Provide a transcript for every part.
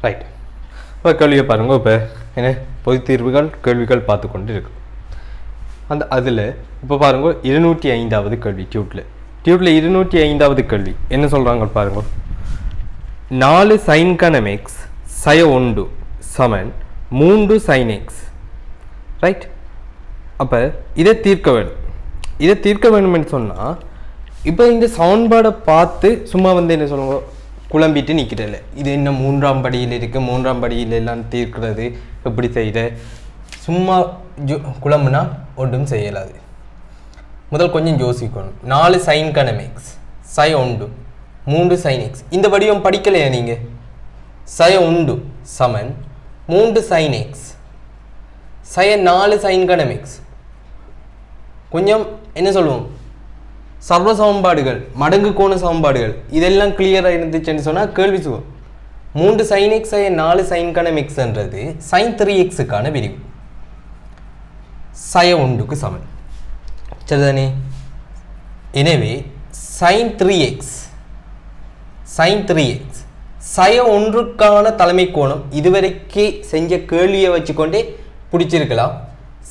Right. இப்போ கேள்வியை பாருங்கள். இப்போ என்ன பொது தீர்வுகள் கேள்விகள் பார்த்து கொண்டு இருக்கு. அதில் இப்போ பாருங்கள் 205வது கேள்வி டியூட்டில் 205வது கேள்வி என்ன சொல்கிறாங்க பாருங்கள். 4 sin கணம் எக்ஸ் சய 1 சமன் 3 sin எக்ஸ். ரைட். அப்போ இதை தீர்க்க வேணும்னு சொன்னால் இப்போ இந்த சமன்பாடை பார்த்து சும்மா என்ன சொல்லுங்க குழம்பிட்டு நிற்கிறதில்ல. இது என்ன 3ஆம் படியில் இருக்குது, 3ஆம் படியில் எல்லாம் தீர்க்கிறது எப்படி செய்கிற சும்மா குழம்புனா ஒன்றும் செய்யலாது. முதல் கொஞ்சம் யோசிக்கணும். 4 sin கணம் எக்ஸ் சய 1 3 sin எக்ஸ் இந்த வடிவம் படிக்கலையா நீங்கள்? சய 1 சமன் 3 sin எக்ஸ் சய 4 sin கணம் எக்ஸ். கொஞ்சம் என்ன சொல்லுவோம் சர்வ சமன்பாடுகள் மடங்கு கோண சமன்பாடுகள் இதெல்லாம் கிளியராக இருந்துச்சுன்னு சொன்னால் கேள்வி சுகம் 3 sin எக்ஸ் சய 4 sin கணம் எக்ஸ்ன்றது sin 3xக்கான விரிவு சய 1க்கு சமன். சரிதானே? எனவே sin 3x சய 1க்கான தலைமை கோணம் இதுவரைக்கே செஞ்ச கேள்வியை வச்சுக்கொண்டே பிடிச்சிருக்கலாம்.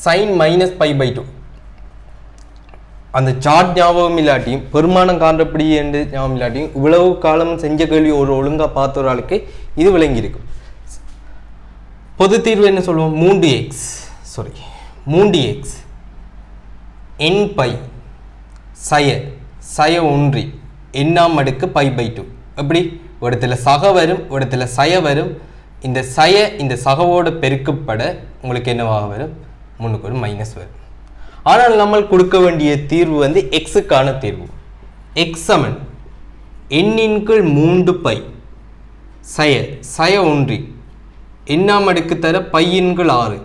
sin -π/2 அந்த சார்ட் ஞாபகம் இல்லாட்டியும் பெருமானம் காண்றபடி என்று ஞாபகம் இல்லாட்டியும் இவ்வளவு காலம் செஞ்ச கேள்வி ஒரு ஒழுங்காக பார்த்த ஒரு ஆளுக்கு இது விளங்கியிருக்கும். பொது தீர்வு என்ன சொல்லுவோம்? 3x n π சய 1 எண்ணாம் அடுக்கு π/2. எப்படி ஒரு இடத்துல சக வரும், ஒரு இடத்துல சய வரும். இந்த சய இந்த சகவோட பெருக்கப்பட உங்களுக்கு என்னவாக வரும்? முன்னுக்கு ஒரு மைனஸ் வரும். ஆனால் நம்ம கொடுக்க வேண்டிய தீர்வு எக்ஸுக்கான தீர்வு. எக்ஸ் சமன் n/3π சய 1 எண்ணாம் அடுக்கு தர π/6.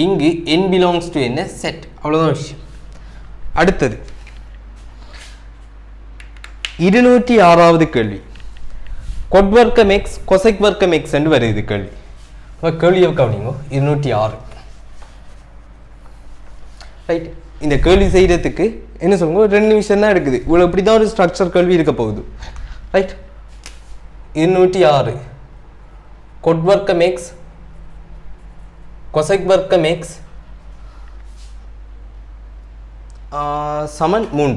இங்கு n belongs to என்ன செட். அவ்வளோதான் விஷயம். அடுத்தது 206வது கேள்வி. கொட் வர்க்கம் எக்ஸ் கொசைக் வர்க்கம் எக்ஸ் என்று வருது கேள்வி. கேள்வியை கவனிங்க. 206. ரைட். இந்த கேள்வி செய்கிறதுக்கு என்ன சொல்லுங்க 2 நிமிஷம் தான் எடுக்குது. இவ்வளோ இப்படி தான் ஒரு ஸ்ட்ரக்சர் கேள்வி இருக்க போகுது. ரைட். 206 கொட் வர்க்கம் எக்ஸ் கொசைக் வர்க்கம் எக்ஸ் சமன் 3.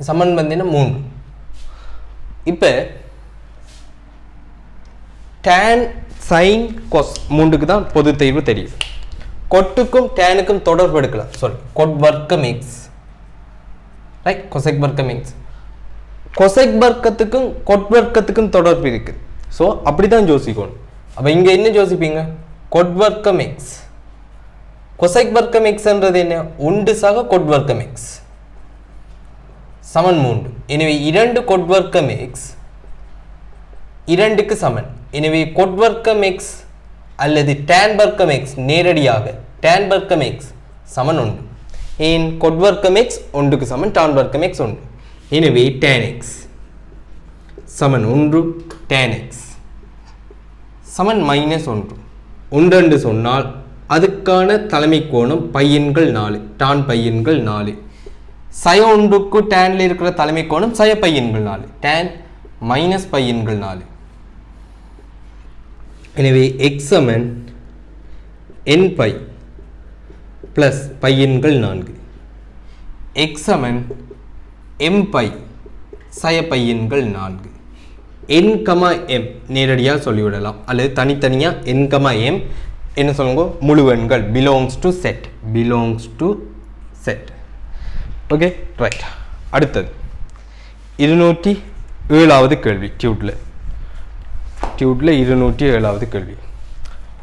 சமன் 3. இப்போ tan sin cos 3க்கு தான் பொது தீர்வு தெரியும். கொட்டுக்கும் டேனுக்கும் தொடர்பு எடுக்கலாம். கொட் வர்க்கம் எக்ஸ் ரைட் கொசைக் வர்க்கம் எக்ஸ் கொசைக் வர்க்கத்துக்கும் கொட் வர்க்கத்துக்கும் தொடர்பு இருக்கு. ஸோ அப்படிதான் யோசிக்கணும். அப்போ இங்கே என்ன யோசிப்பீங்க? கொட் வர்க்கம் எக்ஸ் கொசைக் வர்க்கம் எக்ஸ்ன்றது என்ன? 1 சக கொட் வர்க்கம் எக்ஸ் சமன் 3. எனவே 2 கொட் வர்க்கம் எக்ஸ் 2க்கு சமன். எனவே கொட் வர்க்கம் எக்ஸ் அல்லது tan வர்க்கம் எக்ஸ் நேரடியாக tan வர்க்கம் எக்ஸ் சமன் 1. ஏன் கொட் வர்க்கம் எக்ஸ் 1க்கு சமன் tan வர்க்கம் எக்ஸ் 1. எனவே tan எக்ஸ் சமன் 1 tan எக்ஸ் சமன் -1. 1 என்று சொன்னால் அதுக்கான தலைமை கோணம் π/4 tan π/4. சய 1க்கு டேன்ல இருக்கிற தலைமை கோணம் சய π/4 tan -π/4. எனவே x சமன் nπ ப்ளஸ் π/4 x சமன் mπ சய π/4. n, m நேரடியாக சொல்லிவிடலாம் அல்லது தனித்தனியாக n, m என்ன சொல்லுங்க முழு எண்கள் belongs to set. Okay right. அடுத்தது 207வது கேள்வி. டியூட்டில் 207வது கேள்வி.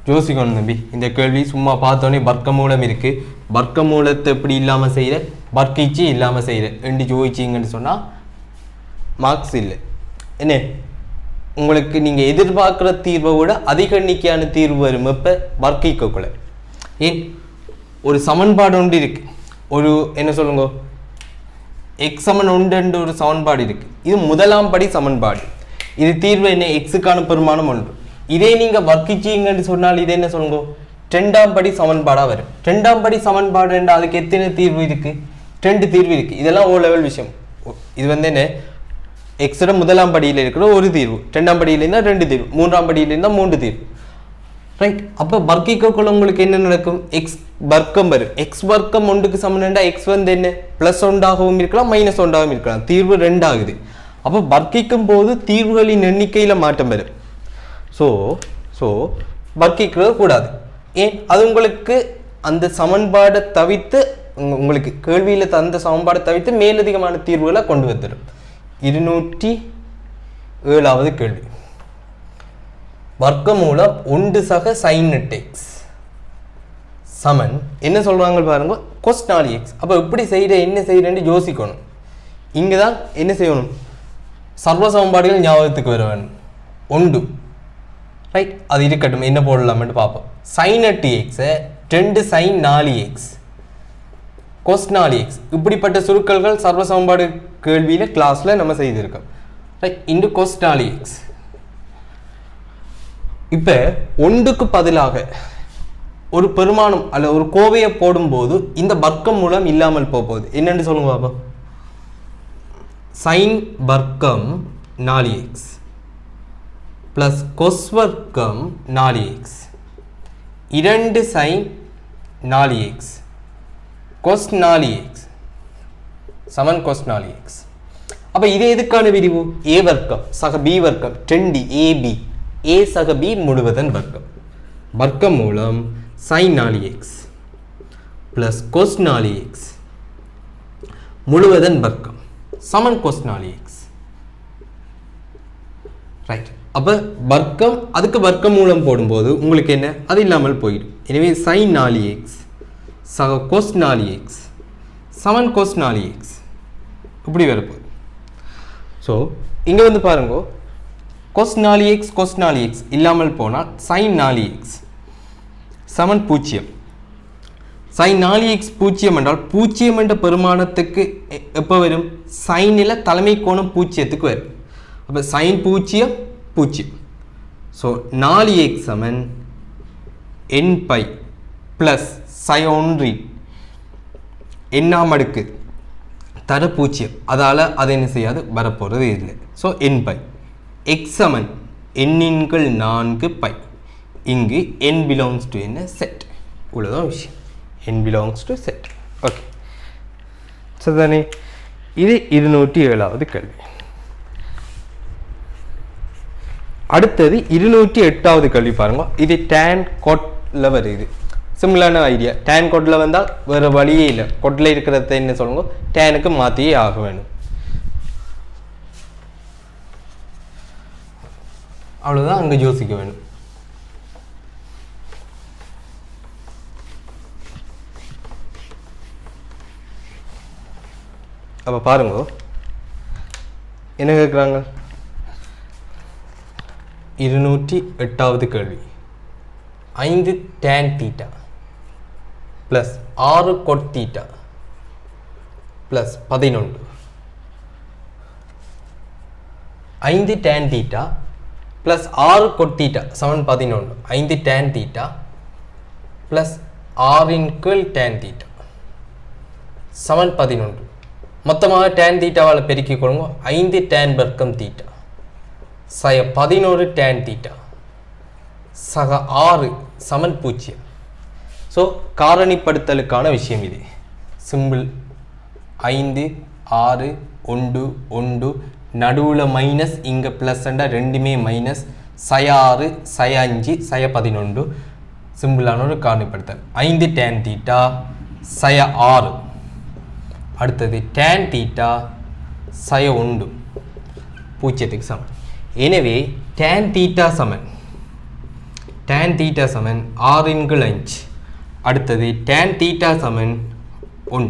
யோசிக்கணும் தம்பி. இந்த கேள்வி சும்மா பார்த்தோன்னே வர்க்கமூலம் இருக்குது, வர்க்கமூலத்தை எப்படி இல்லாமல் செய்கிற, வர்க்கீச்சு இல்லாமல் செய்கிற ரெண்டு ஜோதிச்சிங்கன்னு சொன்னால் மார்க்ஸ் இல்லை. என்ன உங்களுக்கு நீங்கள் எதிர்பார்க்குற தீர்வை விட அதிக எண்ணிக்கையான தீர்வு வரும் இப்போ வர்க்கிக்கக்குள்ள. ஏன் ஒரு சமன்பாடு ஒன்று இருக்குது, ஒரு என்ன சொல்லுங்க எக்ஸ் சமன் 1 ஒரு சமன்பாடு இருக்குது. இது முதலாம் படி சமன்பாடு. இது தீர்வு என்ன? எக்ஸுக்கான பெருமானம் 1. இதே நீங்கள் வர்க்கிச்சிங்கன்னு சொன்னால் இது என்ன சொல்லுங்க 2ஆம் படி சமன்பாடாக வரும். 2ஆம் படி சமன்பாடு அதுக்கு எத்தனை தீர்வு இருக்குது? 2 தீர்வு இருக்குது. இதெல்லாம் ஓ லெவல் விஷயம். இது என்ன எக்ஸோட முதலாம் படியில் இருக்கிற ஒரு தீர்வு, ரெண்டாம் படியில் இருந்தால் ரெண்டு தீர்வு, மூன்றாம் படியில் இருந்தால் மூன்று தீர்வு. ரைட். அப்போ வர்க்கீக்குள்ள உங்களுக்கு என்ன நடக்கும்? எக்ஸ் வர்க்கம் வரும். எக்ஸ் வர்க்கம் ஒன்றுக்கு சமன்டா எக்ஸ் வந்து என்ன பிளஸ் ஒன்றாகவும் இருக்கலாம் மைனஸ் ஒன்றாகவும் இருக்கலாம். தீர்வு ரெண்டு ஆகுது. அப்போ வர்க்கிக்கும் போது தீர்வுகளின் எண்ணிக்கையில் மாற்றம் வரும். ஸோ வர்க்கிக்க கூடாது. ஏன்? அது உங்களுக்கு அந்த சமன்பாடை தவிர்த்து உங்களுக்கு கேள்வியில் தந்த சமன்பாடை தவிர்த்து மேலதிகமான தீர்வுகளை கொண்டு வந்துடும். 207வது கேள்வி. வர்க்கமூலம் 1 சக sin x சமன் என்ன சொல்றாங்க பாருங்க, cos 4x. அப்போ எப்படி செய்யற என்ன செய்யறேன்னு யோசிக்கணும். இங்கே தான் என்ன செய்யணும்? சர்வ சமன்பாடுகள் ஞாபகத்துக்கு வர வேணும். 1 ரைட், அது இருக்கட்டும். என்ன போடலாம்னு பார்ப்போம். sin 8x 2 sin 4x cos 4x இப்படிப்பட்ட சுருக்கல்கள் சர்வ சமன்பாடு கேள்வியில் கிளாஸில் நம்ம செய்திருக்கோம். Right, into cos 4x. இப்போ 1க்கு பதிலாக ஒரு பெருமானம் அல்ல ஒரு கோவையை போடும்போது இந்த வர்க்கம் மூலம் இல்லாமல் போகுது. என்னன்னு சொல்லுங்க பாப்பா. sin வர்க்கம் 4x பிளஸ் cos வர்க்கம் 4x 2 sin 4x cos 4x சமன் cos 4x. அப்போ இது எதுக்கான விரிவு? a வர்க்கம் சக b வர்க்கம் 2 ab a சக b முழுவதன் வர்க்கம். வர்க்கம் மூலம் sin 4x plus cos 4x முழுவதன் வர்க்கம் சமன் cos 4x. ரைட். அப்போ வர்க்கம் அதுக்கு வர்க்கம் மூலம் போடும்போது உங்களுக்கு என்ன? அது இல்லாமல் போயிடும். எனவே sin 4x சக cos 4x சமன் cos 4x இப்படி வரப்போகுது. ஸோ இங்கே வந்து பாருங்க, cos 4x இல்லாமல் போனால் sin 4x சமன் 0. sin 4x 0 என்றால் 0 என்ற பெருமானத்துக்கு எப்போ வரும்? சைனில் தலைமை கோணம் 0க்கு வரும். அப்போ sin 0 0. ஸோ 4x சமன் n பை பிளஸ் sin1 எண்ணாம் அடுக்கு தர 0. அதால் அது என்ன செய்யாது? வரப்போகிறது இல்லை. ஸோ n பை x சமன் n/4 பை. இங்கு n belongs to என்ன? செட். இவ்வளோதான் விஷயம். n belongs to செட். ஓகே சரிதானே? இது 207வது கேள்வி. அடுத்தது 208வது கேள்வி பாருங்க. இது tan cotல வருது. சிம்பிளான ஐடியா. tan cotல வந்தால் வேறு வழியே இல்லை. கொட்டில் இருக்கிறத என்ன சொல்லுங்க, டேனுக்கு மாற்றியே ஆக வேணும். அவ்வளோதான் அங்கே யோசிக்க வேணும். அப்போ பாருங்க என்ன கேட்குறாங்க. 208வது கேள்வி. 5 tan theta plus 6 cot theta plus 11. 5 tan theta plus 6 cot theta சமன் 11. 5 tan theta plus 6 tan theta சமன் 11. மொத்தமாக tan தீட்டாவால் பெருக்கிக் கொள்ளுங்க. 5 tan வர்க்கம் தீட்டா சய 11 tan தீட்டா சக 6 சமன் 0. ஸோ காரணிப்படுத்தலுக்கான விஷயம் இது. சிம்பிள். 5 6 1 1 நடுவில் மைனஸ், இங்கே ப்ளஸ் ரெண்டுமே மைனஸ். சய 6 சய 5 சய 11 சிம்பிளான ஒரு காரணிப்படுத்தல். 5 tan தீட்டா சய 6. அடுத்தது tan தீட்டா சய 1 0க்கு சமன். எனவே tan தீட்டா சமன் 6/5. அடுத்தது tan தீட்டா சமன் 1.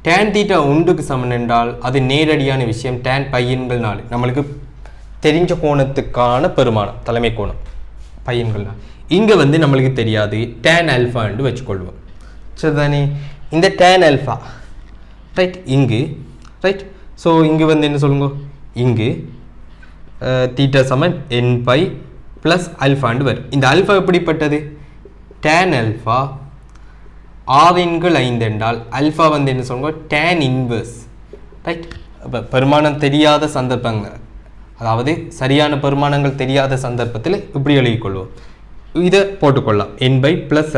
tan தீட்டா 1க்கு சமன் என்றால் அது நேரடியான விஷயம். tan π/4 நம்மளுக்கு தெரிஞ்ச கோணத்துக்கான பெருமானம் தலைமை கோணம் π/4. இங்கே வந்து நம்மளுக்கு தெரியாது tan ஆல்ஃபா என்று வச்சுக்கொள்வோம். சரிதானே? இந்த tan ஆல்ஃபா ரைட் இங்கு ரைட். ஸோ இங்கே வந்து என்ன சொல்லுங்க, இங்கு தீட்டா சமன் n பை ப்ளஸ் ஆல்ஃபாண்டு வரும். இந்த ஆல்ஃபா எப்படிப்பட்டது? tan ஆல்ஃபா 6/5 என்றால் ஆல்ஃபா வந்து என்ன சொல்லுங்க, tan இன்வர்ஸ் ரைட். அப்போ பெருமானம் தெரியாத சந்தர்ப்பங்கள், அதாவது சரியான பெருமானங்கள் தெரியாத சந்தர்ப்பத்தில் இப்படி எழுதிக்கொள்வோம். இதை போட்டுக்கொள்ளலாம் n/+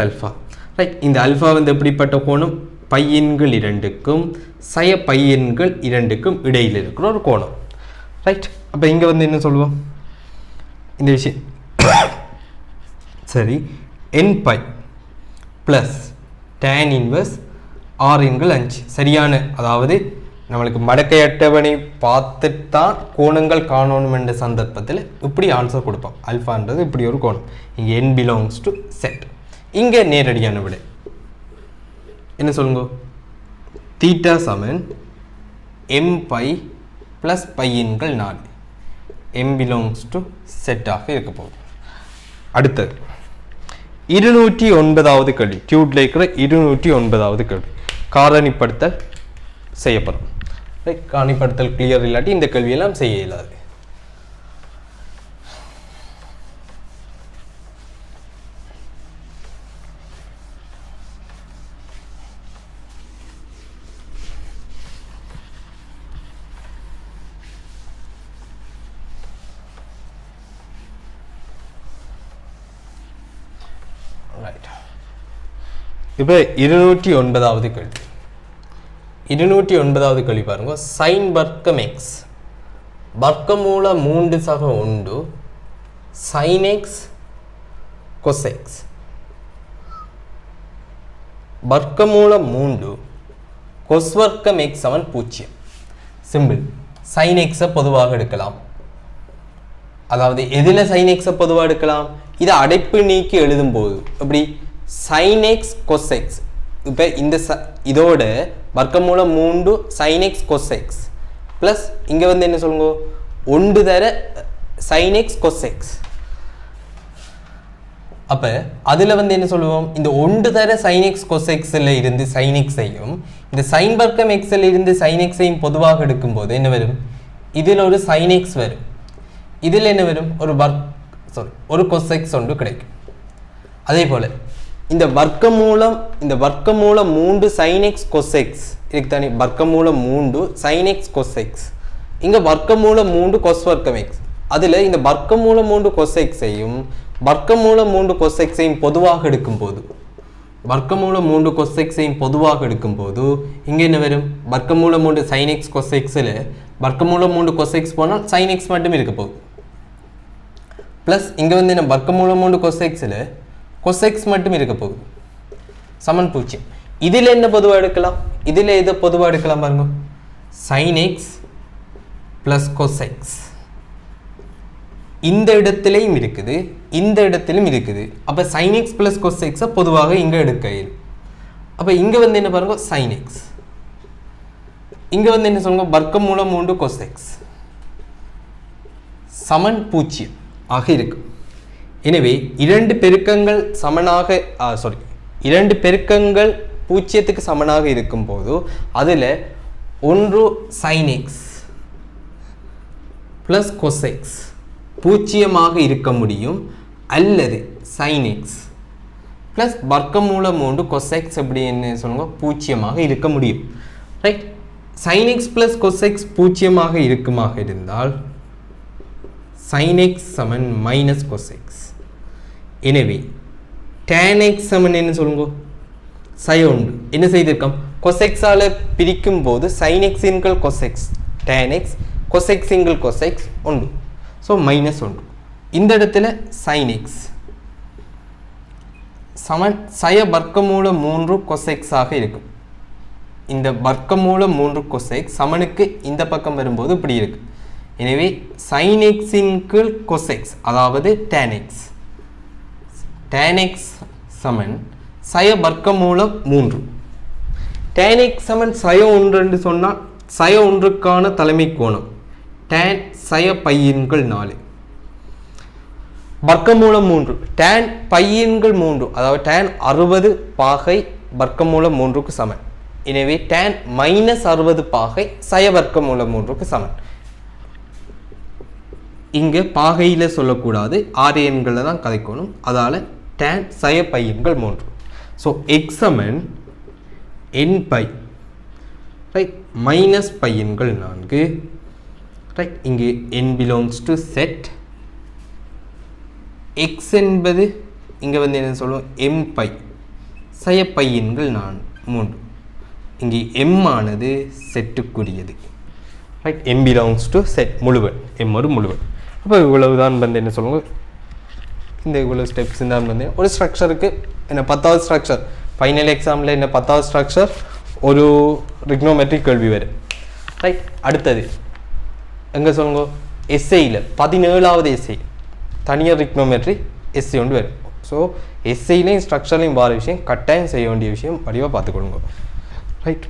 ஆல்ஃபா. ரைட், இந்த ஆல்ஃபா வந்து எப்படிப்பட்ட கோணம்? பையன்கள் இரண்டுக்கும் சய பையன்கள் இரண்டுக்கும் இடையில் இருக்கிற ஒரு கோணம். ரைட், அப்போ இங்கே வந்து என்ன சொல்லுவோம் இந்த விஷயம்? சரி, n π plus tan inverse r/5 சரியான, அதாவது நம்மளுக்கு மடக்கை அட்டவணை பார்த்துத்தான் கோணங்கள் காணணும் என்ற சந்தர்ப்பத்தில் இப்படி ஆன்சர் கொடுப்போம். ஆல்ஃபான்றது இப்படி ஒரு கோணம். இங்கே n பிலாங்ஸ் டு செட். இங்கே நேரடியான விடை என்ன சொல்லுங்க? தீட்டா சமன் m π plus π/4. m belongs to செட்டாக இருக்க போகுது. அடுத்தது 209வது கேள்வி. டியூட்ல இருக்கிற 209வது கேள்வி காரணிப்படுத்தல் செய்யப்படும். காரணிப்படுத்தல் கிளியர் இல்லாட்டி இந்த கேள்வியெல்லாம் செய்ய இயலாது. இப்போ 209வது கேள்வி. 209வது கேள்வி பாருங்க. sin வர்க்கம் x வர்க்கமூல 3/1 sin x cos x வர்க்கமூல 3 cos வர்க்கம் x = 0. சிம்பிள். sin x பொதுவாக எடுக்கலாம். அதாவது எதில் sin x பொதுவாக எடுக்கலாம்? இதை அடைப்பு நீக்கி எழுதும் போது எப்படி? sin x cos x. இப்போ இந்த இதோட வர்க்கமூல 3 sin x cos x plus இங்கே வந்து என்ன சொல்லுங்க? 1 தர sin x cos x. அப்போ அதில் வந்து என்ன சொல்லுவோம்? இந்த 1 தர sin x cos x-ல இருந்து sin x-ஐயும் இந்த sin வர்க்கம் x-ல இருந்து sin x-ஐயும் பொதுவாக எடுக்கும்போது என்ன வரும்? இதில் ஒரு sin x வரும். இதில் என்ன வரும்? ஒரு cos x ஒன்று கிடைக்கும். அதே போல் இந்த வர்க்கமூலம் 3 sin x cos x இதுக்கு தானே வர்க்கமூலம் 3 sin x cos x. இங்கே வர்க்கமூலம் 3 cos வர்க்கம் x. அதில் இந்த வர்க்கமூலம் 3 cos x-ஐயும் வர்க்கமூலம் 3 cos x-ஐயும் பொதுவாக எடுக்கும்போது இங்கே என்ன வரும்? வர்க்கமூலம் 3 sin x cos x-ல வர்க்கமூலம் 3 cos x போனால் sin x மட்டும் இருக்க போகுது. ப்ளஸ் இங்கே வந்து என்ன? வர்க்கமூலம் 3 cos x-ல cos x மட்டும் இருக்க போகுது. சமன் 0. இதில் என்ன பொதுவாக எடுக்கலாம்? இதில் எதை பொதுவாக எடுக்கலாம் பாருங்க? sin x plus cos x. இந்த இடத்திலையும் இருக்குது, இந்த இடத்திலும் இருக்குது. அப்போ sin x plus cos x பொதுவாக இங்கே எடுக்க இயலும். அப்போ இங்கே வந்து என்ன பாருங்க? sin x. இங்கே வந்து என்ன சொல்லுங்க? வர்க்கமூலம் 3 cos x சமன் 0 ஆக இருக்கும். எனவே இரண்டு பெருக்கங்கள் 0க்கு சமனாக இருக்கும்போது அதில் ஒன்று sin x plus cos x 0 இருக்க முடியும், அல்லது sin x ப்ளஸ் வர்க்கமூலம் 3 cos x எப்படி என்ன சொல்லுங்க? 0 இருக்க முடியும். Right, sin x plus cos x 0 இருக்குமாக இருந்தால் sin x சமன் மைனஸ் cos x. எனவே tan x சமன் என்ன சொல்லுங்க? sin 1. என்ன செய்திருக்கோம்? cos x ஆல பிரிக்கும் போது sin x இன்கள் cos x tan x cos x இன்கள் cos x 1. So minus 1. இந்த இடத்துல sin x சமன் சய வர்க்கமூலம் 3 cos x ஆக இருக்கும். இந்த வர்க்கமூலம் 3 cos x சமனுக்கு இந்த பக்கம் வரும்போது இப்படி இருக்கு. எனவே sin x இன்கள் cos x அதாவது tan x சமன் சய வர்க்கமூலம் 3. tan x சமன் சய 1 என்று சொன்னால் சய 1க்கான தலைமை கோணம் tan சய பையன்கள் 4 வர்க்கமூலம் 3 tan பையன்கள் 3 அதாவது tan 60 பாகை வர்க்கமூலம் 3க்கு சமன். எனவே tan -60 பாகை சய வர்க்கமூலம் 3க்கு சமன். இங்கே பாகையில் சொல்லக்கூடாது, ஆறு எண்களை தான் கதைக்கணும். அதால் tan சய பையன்கள் 3. ஸோ x சமன் n π. ரைட் மைனஸ் பையன்கள் 4 ரைட் இங்கே n belongs to set x என்பது இங்கே வந்து என்ன சொல்லுவோம் m பை சய பையன்கள் 3 இங்கே m ஆனது செட்டுக்குரியது right m belongs to set முழுவன் m ஒரு முழுவன் அப்போ இவ்வளவுதான் வந்து என்ன சொல்லுவாங்க இந்த இவ்வளவு ஸ்டெப்ஸ் தான் வந்து ஒரு ஸ்ட்ரக்சருக்கு என்ன 10வது ஸ்ட்ரக்சர் ஃபைனல் எக்ஸாமில் என்ன 10வது ஸ்ட்ரக்சர் ஒரு ரிக்னோமெட்ரிக் கேள்வி வரும் ரைட் அடுத்தது எங்கே சொல்லுங்க எஸ்ஐயில் 17வது எஸ்ஐ தனியார் ரிக்னோமெட்ரி எஸ்ஐ ஒன்று வரும் ஸோ எஸ்ஐலையும் ஸ்ட்ரக்சர்லையும் வர விஷயம் கட்டாயம் செய்ய வேண்டிய விஷயம் வடிவாக பார்த்துக்கொள்ளுங்க ரைட்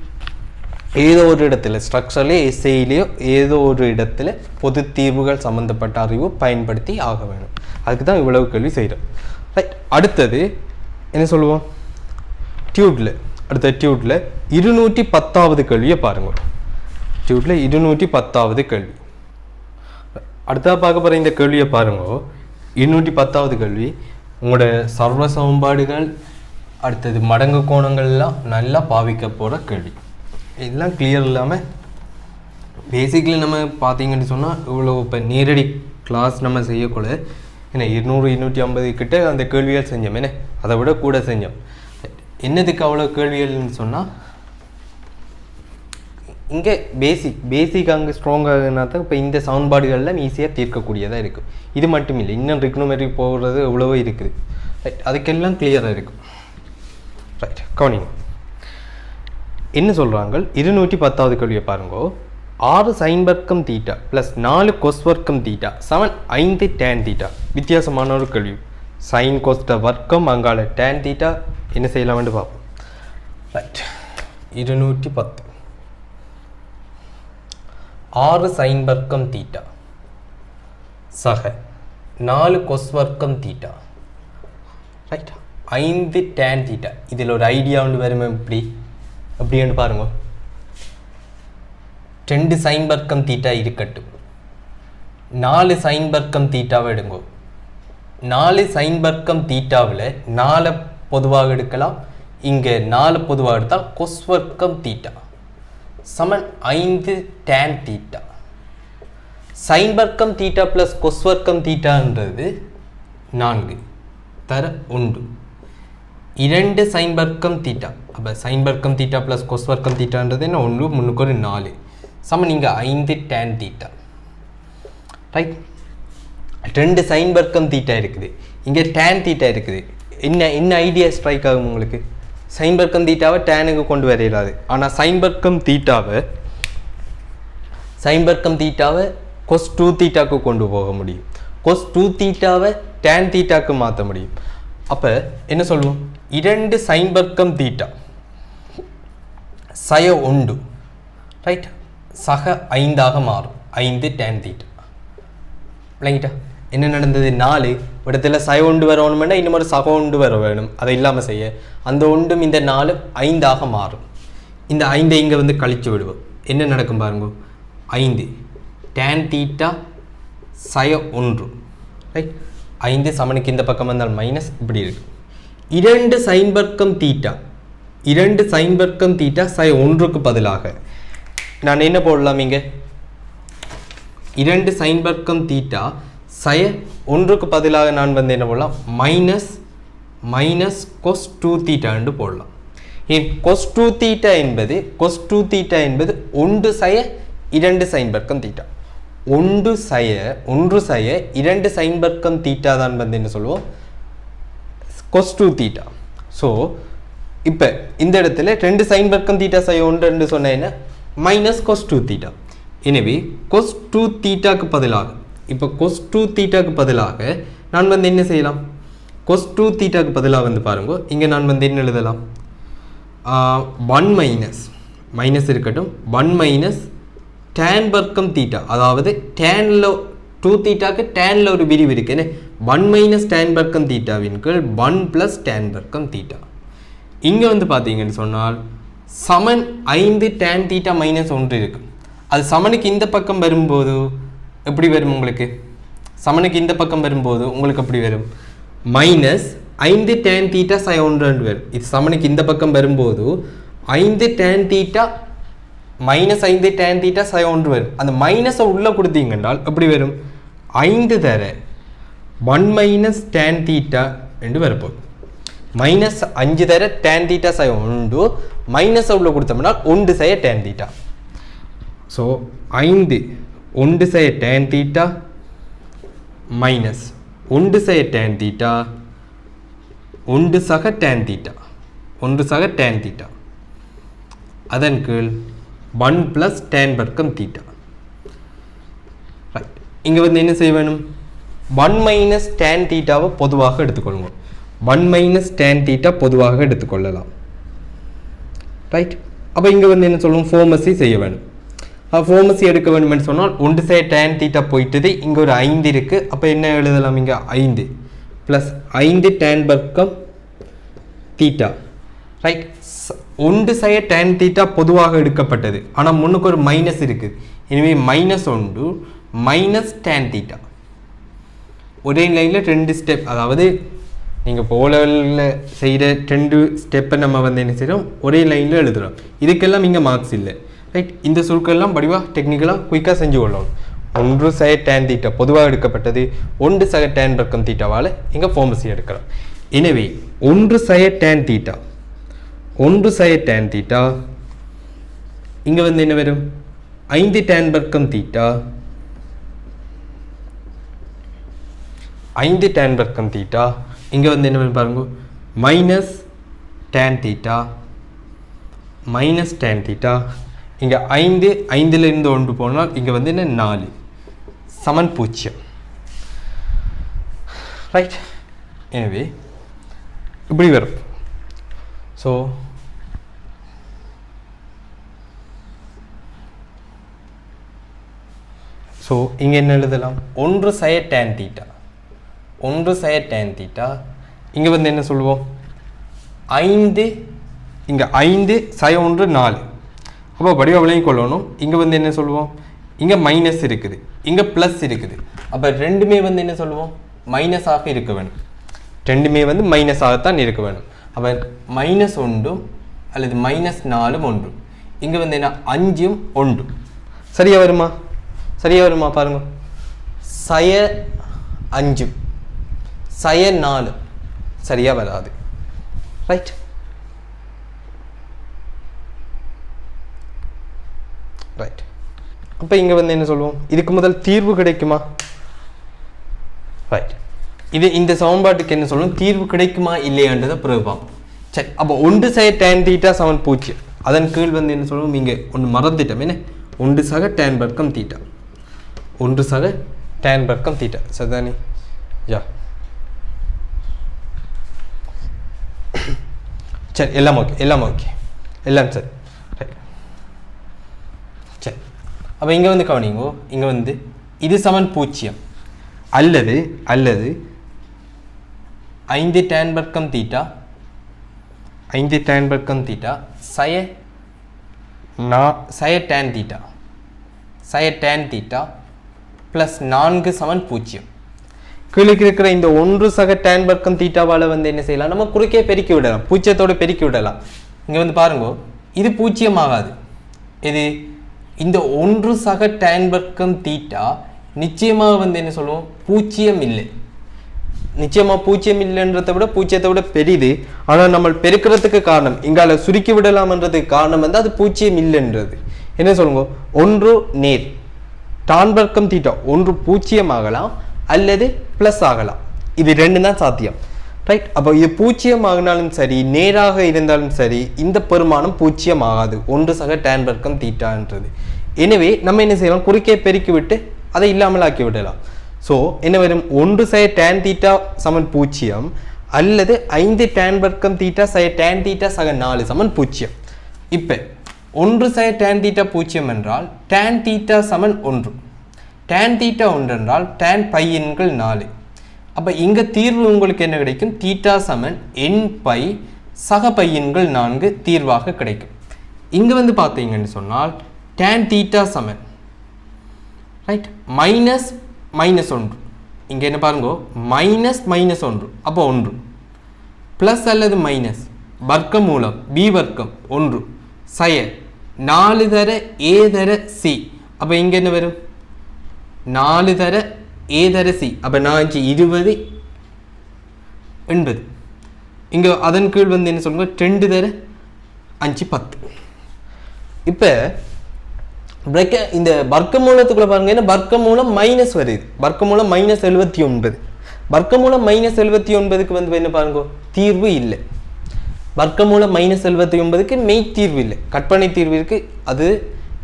ஏதோ ஒரு இடத்துல ஸ்ட்ரக்சர்லேயே எஸ்ஐலேயோ ஏதோ ஒரு இடத்துல பொது தீர்வுகள் சம்மந்தப்பட்ட அறிவு பயன்படுத்தி ஆக வேணும் அதுக்கு தான் இவ்வளவு கேள்வி செய்கிறோம் ரைட் அடுத்தது என்ன சொல்லுவோம் டியூட்டில் அடுத்த டியூட்டில் 210வது கேள்வியை பாருங்க டியூட்டில் 210வது கேள்வி அடுத்தா பார்க்க போகிற இந்த கேள்வியை பாருங்க 210வது கேள்வி உங்களோட சர்வ சமன்பாடுகள் அடுத்தது மடங்கு கோணங்கள்லாம் நல்லா பாவிக்க போகிற கேள்வி இதெல்லாம் கிளியர் இல்லாமல் பேசிக்கலி நம்ம பார்த்தீங்கன்னு சொன்னால் இவ்வளோ இப்போ நேரடி கிளாஸ் நம்ம செய்யக்கூட என்ன 200-250 கிட்ட அந்த கேள்விகள் செஞ்சோம் என்ன அதை விட கூட செஞ்சோம் என்னதுக்கு அவ்வளோ கேள்விகள்னு சொன்னால் இங்கே பேசிக் அங்கே ஸ்ட்ராங்காகனா தான் இப்போ இந்த சமன்பாடுகள்லாம் ஈஸியாக தீர்க்கக்கூடியதாக இருக்கும் இது மட்டும் இல்லை இன்னும் ரிக்னோமெட்ரிக் போகிறது எவ்வளவோ இருக்குது ரைட் அதுக்கெல்லாம் கிளியராக இருக்கும் ரைட் கவனிங்க என்ன சொல்கிறாங்க 210வது கேள்வியை பாருங்கோ 6 sin வர்க்கம் தீட்டா ப்ளஸ் 4 cos வர்க்கம் தீட்டா 5 tan தீட்டா வித்தியாசமான ஒரு கேள்வி sin cos வர்க்கம் அங்கால tan தீட்டா என்ன செய்யலாம்னு பார்ப்போம் ரைட் 210 6 sin வர்க்கம் தீட்டா சக 4 cos வர்க்கம் தீட்டா ரைட் 5 tan தீட்டா இதில் ஒரு ஐடியா ஒன்று வருமே எப்படின்னு பாருங்க 2 sin வர்க்கம் தீட்டா இருக்கட்டும் 4 sin வர்க்கம் தீட்டாவை எடுங்கோ 4 sin வர்க்கம் தீட்டாவில் 4 பொதுவாக எடுக்கலாம் இங்கே 4 பொதுவாக எடுத்தால் cos வர்க்கம் தீட்டா சமன் 5 tan தீட்டா sin வர்க்கம் தீட்டா ப்ளஸ் cos வர்க்கம் தீட்டான்றது 4 தர 1 2 sin வர்க்கம் தீட்டா அப்போ sin வர்க்கம் தீட்டா ப்ளஸ் cos வர்க்கம் தீட்டான்றது என்ன 1 முன்னுக்கு ஒரு 4 சமன் இங்கே 5 tan தீட்டா ரைட் 2 sin வர்க்கம் தீட்டா இருக்குது இங்கே tan தீட்டா இருக்குது என்ன ஐடியா ஸ்ட்ரைக் ஆகும் உங்களுக்கு sin வர்க்கம் தீட்டாவை டேனுக்கு கொண்டு வரையிடாது ஆனால் sin வர்க்கம் தீட்டாவை cos 2 தீட்டாக்கு கொண்டு போக முடியும் cos 2 தீட்டாவை tan தீட்டாக்கு மாற்ற முடியும் அப்போ என்ன சொல்லுவோம் 2 sin வர்க்கம் தீட்டா சய 1 ரைட் சக 5ஆக மாறும் 5 tan தீட்டா விளங்கிட்டா என்ன நடந்தது 4 இடத்துல சய 1 வரணும்னா இன்னும் ஒரு சக 1 வர வேணும் அதை இல்லாமல் செய்ய அந்த 1 இந்த 4 5ஆக மாறும் இந்த 5 இங்கே வந்து கழிச்சு விடுவோம் என்ன நடக்கும் பாருங்க 5 tan தீட்டா சய 1 ரைட் 5 சமனுக்கு இந்த பக்கம் வந்தால் மைனஸ் இப்படி இருக்கு 2 sin வர்க்கம் தீட்டா 2 sin வர்க்கம் தீட்டா சய 1க்கு பதிலாக நான் என்ன போடலாம் இங்கே 2 sin வர்க்கம் தீட்டா சய 1க்கு பதிலாக நான் வந்து என்ன போடலாம் மைனஸ் cos 2 தீட்டா என்று போடலாம் ஏன் cos 2 தீட்டா என்பது 1 சய 2 sin வர்க்கம் தீட்டா 1 சய 2 sin வர்க்கம் தீட்டா தான் வந்து என்ன சொல்லுவோம் cos 2 தீட்டா ஸோ இப்போ இந்த இடத்துல 2 sin வர்க்கம் தீட்டா சய 1 என்று சொன்ன என்ன மைனஸ் cos 2 தீட்டா எனவே cos 2 தீட்டாக்கு பதிலாக இப்போ cos 2 தீட்டாக்கு பதிலாக நான் வந்து என்ன செய்யலாம் cos 2 தீட்டாக்கு பதிலாக வந்து பாருங்க இங்கே நான் வந்து என்ன எழுதலாம் 1 மைனஸ் இருக்கட்டும் 1 மைனஸ் tan வர்க்கம் தீட்டா அதாவது tanல 2 தீட்டாக்கு tanல ஒரு விரிவு இருக்கு என்ன 1 மைனஸ் tan வர்க்கம் தீட்டாவின் கீழ் 1 ப்ளஸ் tan வர்க்கம் தீட்டா இங்கே வந்து பார்த்தீங்கன்னு சொன்னால் சமன் 5 tan தீட்டா மைனஸ் 1 இருக்கு அது சமனுக்கு இந்த பக்கம் வரும்போது எப்படி வரும் உங்களுக்கு சமனுக்கு இந்த பக்கம் வரும்போது உங்களுக்கு எப்படி வரும் மைனஸ் 5 tan தீட்டா sin 1 வரும் இது சமனுக்கு இந்த பக்கம் வரும்போது 5 tan theta minus 5 tan theta sin 1 வரும். அந்த மைனஸை உள்ளே கொடுத்தீங்க என்றால் எப்படி வரும்? 5 தர 1 மைனஸ் tan தீட்டா என்று வரப்போகுது. மைனஸ் 5 தர tan தீட்டா sin 1 மைனஸை உள்ளே கொடுத்தோம்னா 1 செய்ய tan தீட்டா. ஸோ 5 1 செய்ய tan தீட்டா மைனஸ் 1 செய்ய tan தீட்டா 1 சக tan தீட்டா 1 சக tan தீட்டா அதன் கீழ் 1 ப்ளஸ் tan வர்க்கம் தீட்டா. ரைட், இங்கே வந்து என்ன செய்ய வேணும்? 1 மைனஸ் tan தீட்டாவை பொதுவாக எடுத்துக்கொள்ளுங்க. 1 மைனஸ் tan தீட்டா பொதுவாக எடுத்துக்கொள்ளலாம். ரைட், அப்போ இங்கே வந்து என்ன சொல்லுவோம்? ஃபார்மசி செய்ய வேணும். ஃபார்மசி எடுக்க வேணும்னு சொன்னால் 1 சை tan தீட்டா போயிட்டது. இங்கே ஒரு 5 இருக்குது. அப்போ என்ன எழுதலாம்? இங்கே 5 ப்ளஸ் 5 tan வர்க்கம் தீட்டா. ரைட், 1 சை tan தீட்டா பொதுவாக எடுக்கப்பட்டது. ஆனால் முன்னுக்கு ஒரு மைனஸ் இருக்குது. எனவே -1 மைனஸ் tan தீட்டா. ஒரே லைனில் 2 ஸ்டெப், அதாவது நீங்கள் இப்போ லெவலில் செய்கிற 2 ஸ்டெப்பை நம்ம வந்து என்ன செய்கிறோம்? ஒரே லைனில் எழுதுகிறோம். இதுக்கெல்லாம் இங்கே மார்க்ஸ் இல்லை. ரைட், இந்த சொற்கள்லாம் படிவாக டெக்னிக்கலாக குயிக்காக செஞ்சு கொள்ளணும். 1 சை tan தீட்டா பொதுவாக எடுக்கப்பட்டது. 1 சை tan வர்க்கம் தீட்டாவால் இங்கே ஃபார்மசி எடுக்கிறோம். எனவே 1 சை tan தீட்டா 1 சை tan தீட்டா இங்கே வந்து என்ன வரும்? 5 tan வர்க்கம் தீட்டா 5 tan வர்க்கம் தீட்டா இங்கே வந்து என்ன வரும் பாருங்க? Minus tan theta minus tan theta. இங்கே 5 5லிருந்து 1 போனால் இங்கே வந்து என்ன? 4 சமன் 0. ரைட், எனவே இப்படி வரும். ஸோ இங்கே என்ன எழுதலாம்? 1 சை tan தீட்டா 1 சை tan தீட்டா இங்கே வந்து என்ன சொல்லுவோம்? 5 இங்கே 5 சை 1 4. அப்போ வடிவ விளங்கி கொள்ளணும். இங்கே வந்து என்ன சொல்லுவோம்? இங்கே மைனஸ் இருக்குது, இங்கே ப்ளஸ் இருக்குது. அப்போ ரெண்டுமே வந்து என்ன சொல்லுவோம்? மைனஸாக இருக்க வேணும். ரெண்டுமே வந்து மைனஸாகத்தான் இருக்க வேணும். அப்போ -1 அல்லது -4 1. இங்கே வந்து என்ன? 5 1. சரியா வருமா? சரியா வருமா பாருங்க. சய 5 சய 4 சரியா வராது. Right, right. அப்போ இங்கே வந்து என்ன சொல்லுவோம்? இதுக்கு முதல் தீர்வு கிடைக்குமா? ரைட், இது இந்த சமன்பாட்டுக்கு என்ன சொல்லணும்? தீர்வு கிடைக்குமா இல்லையான்றதை பிறகுப்பாம். சரி, அப்போ 1 சை tan தீட்டா சமன் 0. அதன் கீழ் வந்து என்ன சொல்லுவோம்? இங்கே ஒன்று மறந்துட்டோம். என்ன? 1 சக tan வர்க்கம் தீட்டா 1 சக tan வர்க்கம் தீட்டா. சரிதானே? யா, சரி, எல்லாம் ஓகே, எல்லாம் ஓகே, எல்லாம் சரி. ரைட், சரி. அப்போ இங்கே வந்து கவனிங்கோ. இங்கே வந்து இது சமன் 0 அல்லது 5 tan வர்க்கம் தீட்டா 5 tan வர்க்கம் தீட்டா சய tan தீட்டா சய tan தீட்டா ப்ளஸ் 4 சமன் 0. கீழே இருக்கிற இந்த 1 சக tan வர்க்கம் தீட்டாவால் வந்து என்ன செய்யலாம்? நம்ம குறுக்கே பெருக்கி விடலாம், 0த்தோடு பெருக்கி விடலாம். இங்கே வந்து பாருங்க, இது 0 ஆகாது. இது இந்த 1 சக tan வர்க்கம் தீட்டா நிச்சயமாக வந்து என்ன சொல்லுவோம்? 0 இல்லை. நிச்சயமாக 0 இல்லைன்றதை விட 0த்தை விட பெரிது. ஆனால் நம்ம பெருக்கிறதுக்கு காரணம், இங்கால சுருக்கி விடலாம்ன்றதுக்கு காரணம் வந்து அது 0 இல்லைன்றது. என்ன சொல்லுங்க? 1 நேர் tan வர்க்கம் தீட்டா 1 0 ஆகலாம் அல்லது ப்ளஸ் ஆகலாம். இது 2 தான் சாத்தியம். ரைட், அப்போ இது 0 ஆகினாலும் சரி, நேராக இருந்தாலும் சரி, இந்த பெருமானம் 0 ஆகாது 1 சக tan வர்க்கம் தீட்டான்றது. எனவே நம்ம என்ன செய்யலாம்? குறுக்கே பெருக்கி விட்டு அதை இல்லாமல் ஆக்கி விடலாம். ஸோ என்ன வரும்? 1 சை tan தீட்டா சமன் 0 அல்லது 5 tan வர்க்கம் தீட்டா சை tan தீட்டா சக 4 சமன் 0. இப்போ 1 சை tan தீட்டா 0 என்றால் tan தீட்டா சமன் 1. tan தீட்டா 1 என்றால் tan பை எண்கள் 4. அப்போ இங்கே தீர்வு உங்களுக்கு என்ன கிடைக்கும்? தீட்டா சமன் n பை சக பை எண்கள் 4 தீர்வாக கிடைக்கும். இங்கே வந்து பார்த்தீங்கன்னு சொன்னால் tan தீட்டா சமன் ரைட் -1. இங்கே என்ன பாருங்க? -1. அப்போ 1 ப்ளஸ் அல்லது மைனஸ் வர்க்க மூலம் b வர்க்கம் 1 சய 4 தர a தர c. அப்போ இங்கே என்ன வரும்? 4 தர a தர c. அப்போ 4 20 80. இங்கே அதன் கீழ் வந்து என்ன சொல்லுங்க? 2 தர 5 10. இப்போ இந்த வர்க்கமூலத்துக்குள்ள பாருங்க, என்ன வர்க்கமூலம் மைனஸ் வருது. வர்க்கமூலம் -79. வர்க்கமூலம் -79க்கு வந்து என்ன பாருங்க? தீர்வு இல்லை. வர்க்கமூலம் -79க்கு மெய் தீர்வு இல்லை, கற்பனை தீர்வு இருக்கு. அது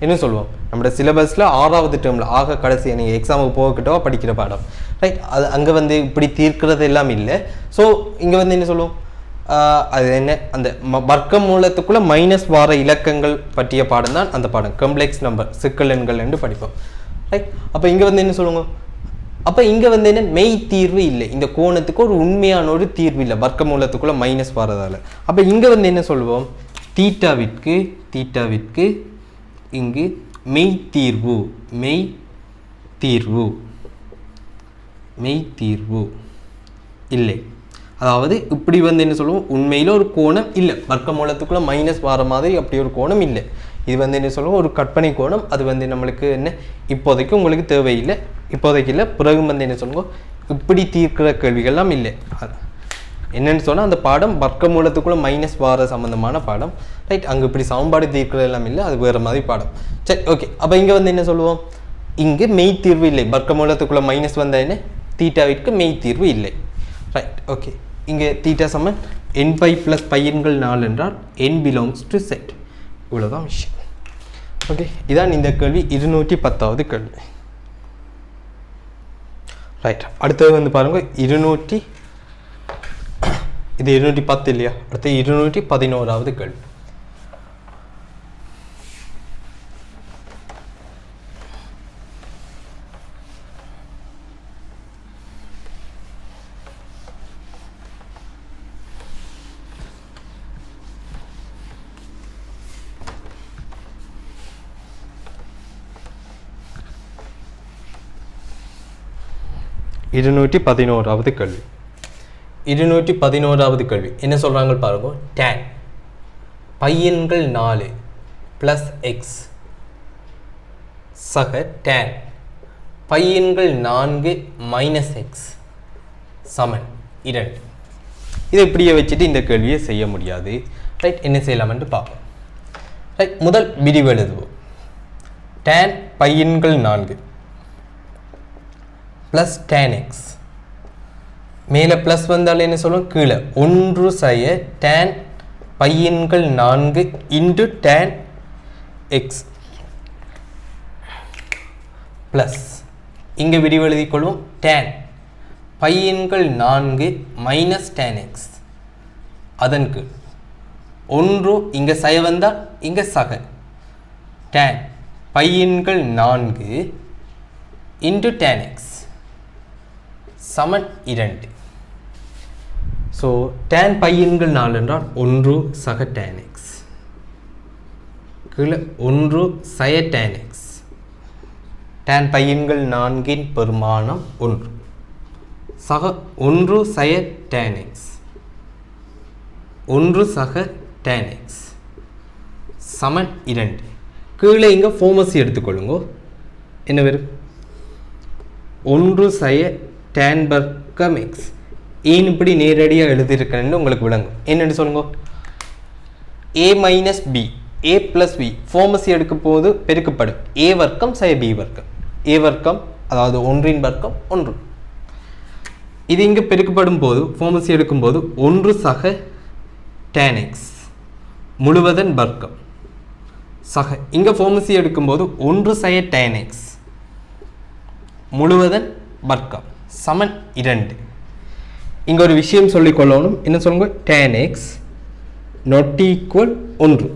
என்ன சொல்லுவோம்? நம்மளோட சிலபஸில் 6வது டேர்மில் ஆக கடைசி நீங்கள் எக்ஸாமுக்கு போகக்கிட்டவா படிக்கிற பாடம், ரைட்? அது அங்கே வந்து இப்படி தீர்க்கிறது எல்லாம் இல்லை. ஸோ இங்கே வந்து என்ன சொல்லுவோம்? அது என்ன, அந்த வர்க்கமூலத்துக்குள்ள மைனஸ் வார இலக்கங்கள் பற்றிய பாடம் தான் அந்த பாடம், காம்ப்ளெக்ஸ் நம்பர், சிக்கல் எண்கள் என்று படிப்போம், ரைட்? அப்போ இங்கே வந்து என்ன சொல்லுவோம்? அப்போ இங்கே வந்து என்ன, மெய் தீர்வு இல்லை. இந்த கோணத்துக்கு ஒரு உண்மையான ஒரு தீர்வு இல்லை, வர்க்கமூலத்துக்குள்ள மைனஸ் வரதால. அப்போ இங்கே வந்து என்ன சொல்லுவோம்? தீட்டாவிற்கு இங்கு மெய் தீர்வு இல்லை. அதாவது இப்படி வந்து என்ன சொல்லுவோம்? உண்மையில் ஒரு கோணம் இல்லை, வர்க்கமூலத்துக்குள்ள மைனஸ் வர மாதிரி அப்படி ஒரு கோணம் இல்லை. இது வந்து என்ன சொல்லுவோம்? ஒரு கற்பனை கோணம். அது வந்து நம்மளுக்கு என்ன, இப்போதைக்கு உங்களுக்கு தேவையில்லை, இப்போதைக்கு இல்லை. பிறகு வந்து என்ன சொல்லுவோம்? இப்படி தீர்க்கிற கேள்விகள்லாம் இல்லை. என்னென்னு சொன்னால் அந்த பாடம் வர்க்கமூலத்துக்குள்ள மைனஸ் வார சம்மந்தமான பாடம், ரைட்? அங்கே இப்படி சமன்பாடு தீர்க்கிறது எல்லாம் இல்லை, அது வேறு மாதிரி பாடம். சரி, ஓகே. அப்போ இங்கே வந்து என்ன சொல்லுவோம்? இங்கே மெய் தீர்வு இல்லை, வர்க்கமூலத்துக்குள்ள மைனஸ் வந்த என்ன, தீட்டாவிற்கு மெய் தீர்வு இல்லை, ரைட்? ஓகே. இங்கே தீட்டா சமன் n π + π × 4 என்றால் n belongs to Z. இவ்வளோதான் விஷயம். ஓகே, இதான் இந்த கேள்வி 210வது கேள்வி, ரைட்? அடுத்தது வந்து பாருங்க, இது 210 இல்லையா? அடுத்து 211வது கேள்வி. இருநூற்றி பதினோராவது கேள்வி என்ன சொல்றாங்க பாருங்க. tan பையன்கள் 4 + x சக tan பையன்கள் 4 - x சமன் 2. இதை இப்படியே வச்சுட்டு இந்த கேள்வியை செய்ய முடியாது, ரைட்? என்ன செய்யலாம்னு பார்ப்போம், ரைட்? முதல் விரிவு எழுதுவோம். tan பையன்கள் 4 + tan x, மேலே ப்ளஸ் வந்தால் என்ன சொல்லுவோம்? கீழே 1 செய்ய tan பையன்கள் 4 × tan x ப்ளஸ் இங்கே விரிவு எழுதிக் கொள்வோம். tan பையன்கள் 4 - tan x, அதன் கீழ் 1 இங்கே செய்ய வந்தால் இங்கே சக tan பையன்கள் 4 × tan x சமன் 2. ஸோ tan பையன்கள் 4 என்றால் 1 சக tan x, கீழே 1 சய tan x. tan பையன்கள் 4 பெருமானம் 1 சக 1 சய tan x, 1 சக tan x சமன் 2. கீழே இங்கே ஃபார்மசி எடுத்துக்கொள்ளுங்க. என்ன வரும்? 1 சய tan வர்க்கம் x. ஏன் இப்படி நேரடியாக எழுதியிருக்கேன்னு உங்களுக்கு விளங்கும். என்னென்னு சொல்லுங்க? a - b, a + b pharmacy எடுக்கும் போது பெருக்கப்படும். a வர்க்கம் சய b வர்க்கம், a வர்க்கம் அதாவது 1 வர்க்கம் 1. இது இங்கே பெருக்கப்படும் போது ஃபார்மசி எடுக்கும்போது 1 சக tan x முழுவதன் வர்க்கம் சக, இங்கே ஃபார்மசி எடுக்கும்போது 1 சய tan x முழுவதன் வர்க்கம் சமன் 2. இங்கே ஒரு விஷயம் சொல்லிக்கொள்ளணும். என்ன சொல்லுங்க? tan x not equal 1.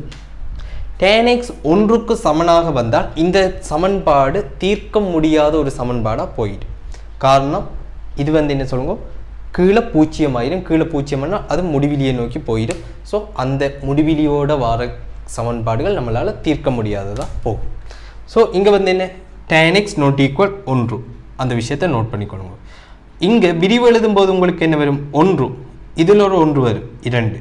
tan x 1க்கு சமனாக வந்தால் இந்த சமன்பாடு தீர்க்க முடியாத ஒரு சமன்பாடாக போயிடும். காரணம் இது வந்து என்ன சொல்லுங்க? கீழே 0 ஆயிடும். கீழே 0 அது முடிவிலியை நோக்கி போயிடும். ஸோ அந்த முடிவிலியோட வர சமன்பாடுகள் நம்மளால் தீர்க்க முடியாததாக போகும். ஸோ இங்கே வந்து என்ன? tan x not equal 1, அந்த விஷயத்தை நோட் பண்ணிக்கொள்ளுங்க. இங்கே விரிவு எழுதும் போது உங்களுக்கு என்ன வரும்? 1, இதில் ஒரு 1 வரும் 2.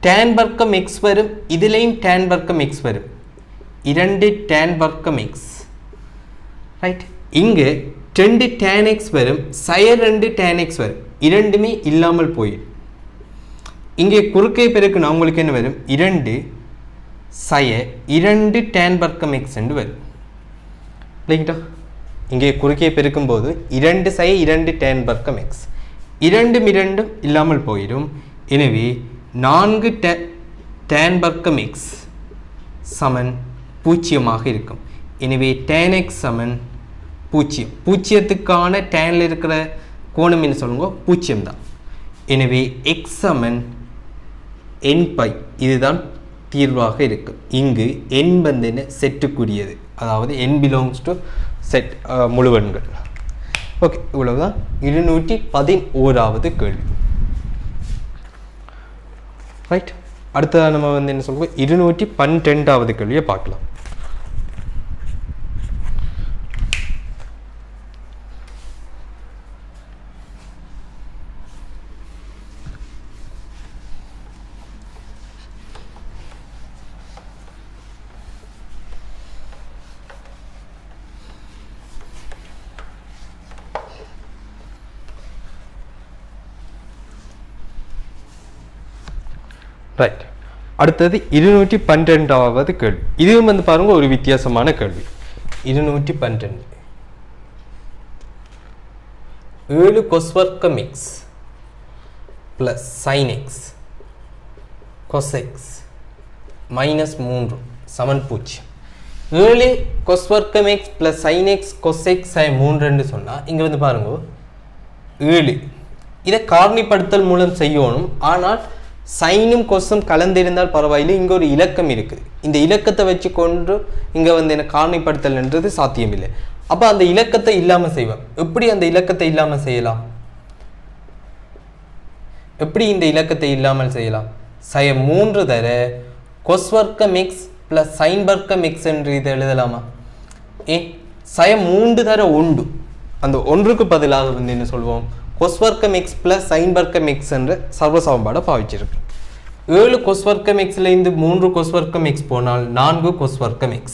tan வர்க்கம் x வரும், இதிலையும் tan வர்க்கம் x வரும். 2 tan வர்க்கம் x. ரைட், இங்கே 2 tan x வரும், சய 2 tan x வரும், இரண்டுமே இல்லாமல் போயிடும். இங்கே குறுக்கை பெருக்குனா உங்களுக்கு என்ன வரும்? 2 சய 2 tan வர்க்கம் x என்று வரும். இல்லைங்களா? இங்கே குறுக்கே பெருக்கும் போது 2 சய 2 tan வர்க்கம் x, இரண்டும் இல்லாமல் போயிடும். எனவே 4 tan வர்க்கம் x சமன் 0 இருக்கும். எனவே tan x சமன் 0. பூஜ்ஜியத்துக்கான டேனில் இருக்கிற கோணம் என்ன சொல்லுங்க? 0 தான். எனவே x சமன் nπ, இதுதான் தீர்வாக இருக்கும். இங்கு n வந்து என்ன? செட்டுக்குரியது, அதாவது n பிலாங்ஸ் டு செட், முழுவன்கள். ஓகே, இவ்வளவுதான் 211வது கேள்வி. ரைட், அடுத்ததாக நம்ம வந்து என்ன சொல்லுவோம்? 212வது கேள்வியை பார்க்கலாம். ரைட், அடுத்தது 212வது கேள்வி. இதுவும் வந்து பாருங்க ஒரு வித்தியாசமான கேள்வி. 212 7 cos வர்க்கம் x plus sin x cos x minus 3 சமன் 0. 7 cos வர்க்கம் x plus sin x cos x sin 3 சொன்னா இங்க வந்து பாருங்க 7 இதை காரணிப்படுத்தல் மூலம் செய்யணும். ஆனால் சைனும் கொசும் கலந்திருந்தால் பரவாயில்லை, இங்கே ஒரு இலக்கம் இருக்குது. இந்த இலக்கத்தை வச்சு கொண்டு இங்கே வந்து என்ன காரணிப்படுத்தல்ன்றது சாத்தியமில்லை. அப்போ அந்த இலக்கத்தை இல்லாமல் செய்வேன். எப்படி அந்த இலக்கத்தை இல்லாமல் செய்யலாம்? எப்படி இந்த இலக்கத்தை இல்லாமல் செய்யலாம்? சய 3 தர கொஸ் வர்க்கம் x பிளஸ் சைன் வர்க்கம் x என்று இதை எழுதலாமா? சய 3 தர 1, அந்த 1க்கு பதிலாக வந்து என்ன சொல்வோம்? கொஸ் வர்க்கம் x பிளஸ் சைன் வர்க்கம் x என்ற சர்வ சமன்பாடை பாவிச்சிருக்கு. 7 கொஸ் வர்க்கம் xல இருந்து 3 கொஸ் வர்க்கம் x போனால் 4 கொஸ் வர்க்கம் x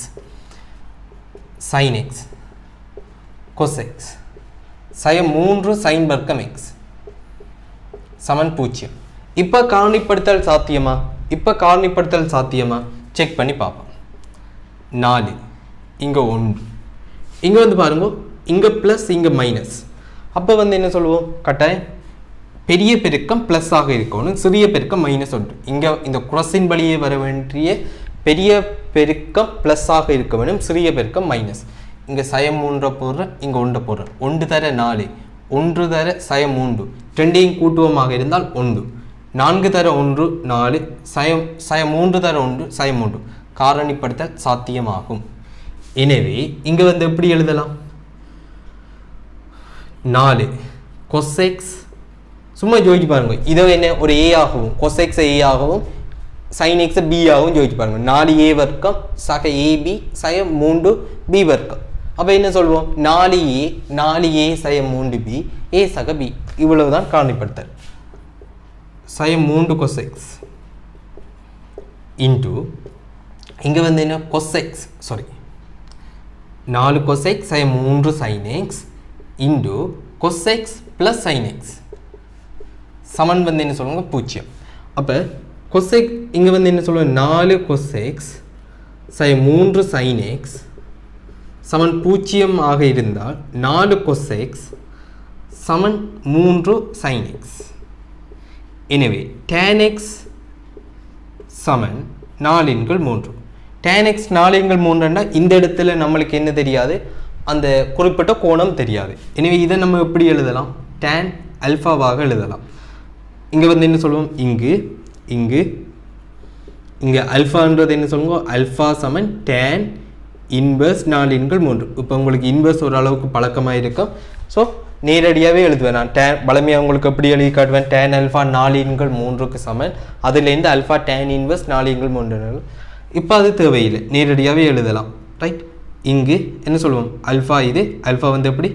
sin x cos x சய 3 sin வர்க்கம் x சமன் 0. இப்போ காரணிப்படுத்தல் சாத்தியமா? செக் பண்ணி பார்ப்போம். 4 இங்க 1, இங்க வந்து பாருங்க இங்க பிளஸ் இங்க மைனஸ். அப்போ வந்து என்ன சொல்லுவோம்? கட்டாயம் பெரிய பெருக்கம் ப்ளஸ் ஆக இருக்கணும், சிறிய பெருக்கம் மைனஸ் 1. இங்கே இந்த குரஸின் வழியே வர வேண்டிய பெரிய பெருக்கம் ப்ளஸ் ஆக இருக்க வேண்டும், சிறிய பெருக்கம் மைனஸ். இங்கே சயம் 3 போடுறேன், இங்கே 1 போடுறேன். 1 தர 4, 1 தர சயம் 3, ரெண்டையும் கூட்டுவமாக இருந்தால் 1. 4 தர 1 4, சயம் 3 தர 1 சயம் 3. காரணிப்படுத்தல் சாத்தியமாகும். எனவே இங்கே வந்து எப்படி எழுதலாம்? 4 cos x, சும்மா ஜோதிச்சு பாருங்க. இதை என்ன ஒரு a ஆகவும் cos x a ஆகவும் sin x b ஆகவும் ஜோதிச்சு பாருங்க. 4a வர்க்கம் சக ab சய 3b வர்க்கம். அப்போ என்ன சொல்வோம்? 4a சய 3b a சக b. இவ்வளவுதான் காரணிப்படுத்தல். சய 3 cos x இன்டு இங்க வந்து என்ன cos x, sorry 4 cos x சய 3 sin x into cos x plus sin x சமன் வந்து என்ன சொல்லுவாங்க? 0. அப்போ cos x இங்கே வந்து என்ன சொல்லுவாங்க? 4 cos x சய 3 sin x சமன் 0 ஆக இருந்தால் 4 cos x சமன் 3 sin x. எனவே tan x சமன் 4/3. tan x 4/3 இந்த இடத்துல நம்மளுக்கு என்ன தெரியாது? அந்த குறிப்பிட்ட கோணம் தெரியாது. எனவே இதை நம்ம எப்படி எழுதலாம்? tan அல்ஃபாவாக எழுதலாம். இங்கே வந்து என்ன சொல்லுவோம்? இங்கே அல்ஃபான்றது என்ன சொல்லுவோம்? அல்ஃபா சமன் tan இன்வர்ஸ் 4/3. இப்போ உங்களுக்கு இன்வர்ஸ் ஓரளவுக்கு பழக்கமாக இருக்கும். ஸோ நேரடியாகவே எழுதுவேன் நான். tan பழமையாக உங்களுக்கு எப்படி எழுதி காட்டுவேன்? tan அல்ஃபா 4/3க்கு சமன், அதுலேருந்து அல்ஃபா tan இன்வர்ஸ் 4/3. இப்போ அது தேவையில்லை, நேரடியாகவே எழுதலாம். ரைட், இங்கு என்ன சொல்லுவோம்? அல்ஃபா, இது அல்ஃபா வந்து எப்படி?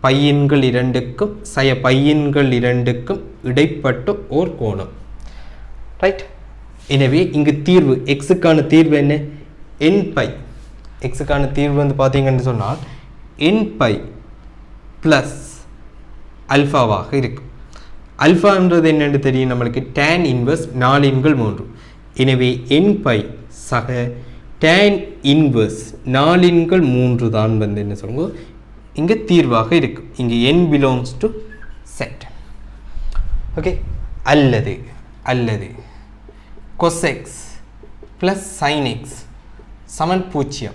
பையன்கள் 2க்கும் சய பையன்கள் 2க்கும் இடைப்பட்ட ஓர் கோணம். ரைட், எனவே இங்கு தீர்வு எக்ஸுக்கான தீர்வு என்ன? nπ எக்ஸுக்கான தீர்வு வந்து பார்த்தீங்கன்னு சொன்னால் n பை ப்ளஸ் அல்ஃபாவாக இருக்கும். அல்ஃபான்றது என்னென்று தெரியும் நம்மளுக்கு, tan இன்வர்ஸ் 4 எண்கள் 3. எனவே n பை சக tan இன்வர்ஸ் 4 எண்கள் 3 தான் வந்து என்ன சொல்லுங்க இங்கே தீர்வாக இருக்கும். இங்கே n belongs to set. Okay, அல்லது அல்லது cosx ப்ளஸ் sin x சமன் 0.